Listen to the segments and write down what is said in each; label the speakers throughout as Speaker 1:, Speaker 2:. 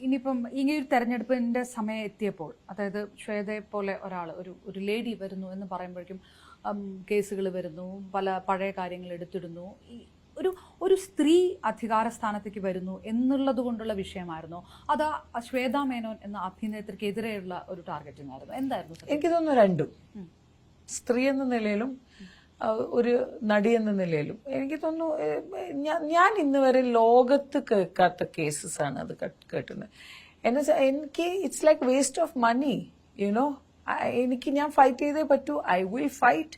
Speaker 1: ഇനിയിപ്പം ഇങ്ങനെ ഒരു തെരഞ്ഞെടുപ്പിന്റെ സമയം എത്തിയപ്പോൾ, അതായത് ശ്വേതയെ പോലെ ഒരാൾ, ഒരു ലേഡി വരുന്നു എന്ന് പറയുമ്പോഴേക്കും കേസുകൾ വരുന്നു, പല പഴയ കാര്യങ്ങൾ എടുത്തിടുന്നു. ഒരു സ്ത്രീ അധികാര സ്ഥാനത്തേക്ക് വരുന്നു എന്നുള്ളത് കൊണ്ടുള്ള വിഷയമായിരുന്നു അത് ശ്വേതാ മേനോൻ എന്ന അഭിനേത്രിക്കെതിരെയുള്ള ഒരു ടാർഗറ്റിംഗ് ആയിരുന്നു? എന്തായിരുന്നു?
Speaker 2: എനിക്ക് തോന്നുന്നു രണ്ടും, സ്ത്രീ എന്ന നിലയിലും ഒരു നടി എന്ന നിലയിലും. എനിക്ക് തോന്നുന്നു ഞാൻ ഇന്ന് വരെ ലോകത്ത് കേൾക്കാത്ത കേസസ് ആണ് അത് കേട്ടുന്നത്. എനിക്ക് it's like waste of money, you know. എനിക്ക് ഞാൻ ഫൈറ്റ് ചെയ്തേ പറ്റൂ. I will fight.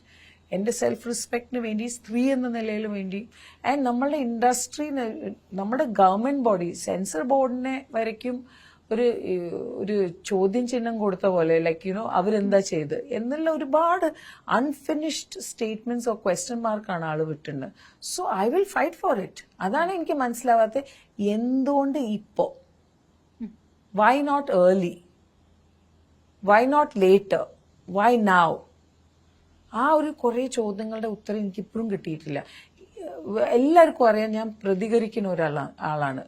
Speaker 2: എന്റെ സെൽഫ് റെസ്പെക്ടിന് വേണ്ടി, സ്ത്രീ എന്ന നിലയിൽ വേണ്ടി. ആൻഡ് നമ്മളുടെ ഇൻഡസ്ട്രീന്, നമ്മുടെ ഗവൺമെന്റ് ബോഡി, സെൻസർ ബോർഡിനെ വരയ്ക്കും ഒരു ചോദ്യം ചിഹ്നം കൊടുത്ത പോലെ, ലൈക്ക് യുനോ അവരെന്താ ചെയ്ത് എന്നുള്ള ഒരുപാട് അൺഫിനിഷ്ഡ് സ്റ്റേറ്റ്മെന്റ്സ് ഓർ ക്വസ്റ്റ്യൻ മാർക്കാണ് ആള് വിട്ടുണ്ട്. So I will fight for it. അതാണ് എനിക്ക് മനസ്സിലാവാത്ത, എന്തുകൊണ്ട് ഇപ്പോ? Why not early? Why not later? Why now? ആ ഒരു കുറെ ചോദ്യങ്ങളുടെ ഉത്തരം എനിക്ക് ഇപ്പോഴും കിട്ടിയിട്ടില്ല. എല്ലാവർക്കും അറിയാം ഞാൻ പ്രതികരിക്കുന്ന ആളാണ്.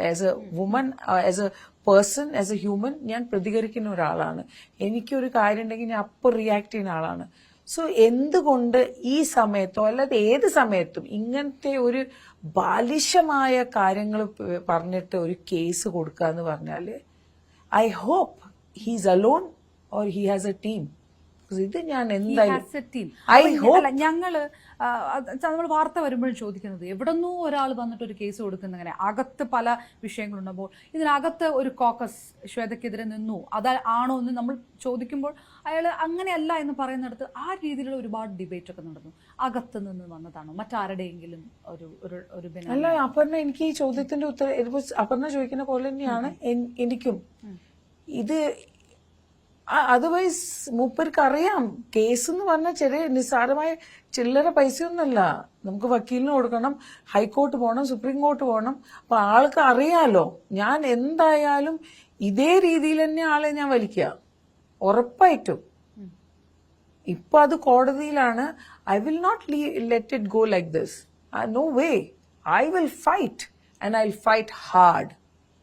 Speaker 2: As a woman, as a person, as a human ഞാൻ പ്രതികരിക്കുന്ന ഒരാളാണ്. എനിക്കൊരു കാര്യം ഉണ്ടെങ്കിൽ ഞാൻ അപ്പോൾ റിയാക്ട് ചെയ്യുന്ന ആളാണ്. സോ എന്തുകൊണ്ട് ഈ സമയത്തോ അല്ലാതെ ഏത് സമയത്തും ഇങ്ങനത്തെ ഒരു ബാലിശമായ കാര്യങ്ങൾ പറഞ്ഞിട്ട് ഒരു കേസ് കൊടുക്കുക എന്ന് പറഞ്ഞാൽ, I hope he's alone or he has a team. ഇത് ഞാൻ എന്തായാലും
Speaker 1: ഞങ്ങള് നമ്മൾ വാർത്ത വരുമ്പോഴും ചോദിക്കുന്നത്, എവിടെന്നോ ഒരാൾ വന്നിട്ട് ഒരു കേസ് കൊടുക്കുന്നങ്ങനെ അകത്ത് പല വിഷയങ്ങളുണ്ടാകുമ്പോൾ ഇതിനകത്ത് ഒരു കോക്കസ് ശ്വേതയ്ക്കെതിരെ നിന്നു, ആണോ എന്ന് നമ്മൾ ചോദിക്കുമ്പോൾ അയാൾ അങ്ങനെയല്ല എന്ന് പറയുന്നിടത്ത് ആ രീതിയിലുള്ള ഒരുപാട് ഡിബേറ്റ് ഒക്കെ നടന്നു. അകത്ത് നിന്ന് വന്നതാണോ, മറ്റാരുടെയെങ്കിലും ഒരു
Speaker 2: അല്ല? അപർണ, എനിക്ക് ഈ ചോദ്യത്തിന്റെ ഉത്തരം അപർണ ചോദിക്കുന്ന പോലെ തന്നെയാണ് എനിക്കും. ഇത് അതർവൈസ് മൂപ്പർക്ക് അറിയാം, കേസ് എന്ന് പറഞ്ഞാൽ ചെറിയ നിസ്സാരമായ ചില്ലറ പൈസയൊന്നുമല്ല. നമുക്ക് വക്കീലിന് കൊടുക്കണം, ഹൈക്കോർട്ട് പോകണം, സുപ്രീം കോർട്ട് പോകണം. അപ്പൊ ആൾക്ക് അറിയാലോ ഞാൻ എന്തായാലും ഇതേ രീതിയിൽ തന്നെ ആളെ ഞാൻ വലിക്കുക, ഉറപ്പായിട്ടും. ഇപ്പൊ അത് കോടതിയിലാണ്. I will not let it go like this. No way. I will fight and I will fight hard.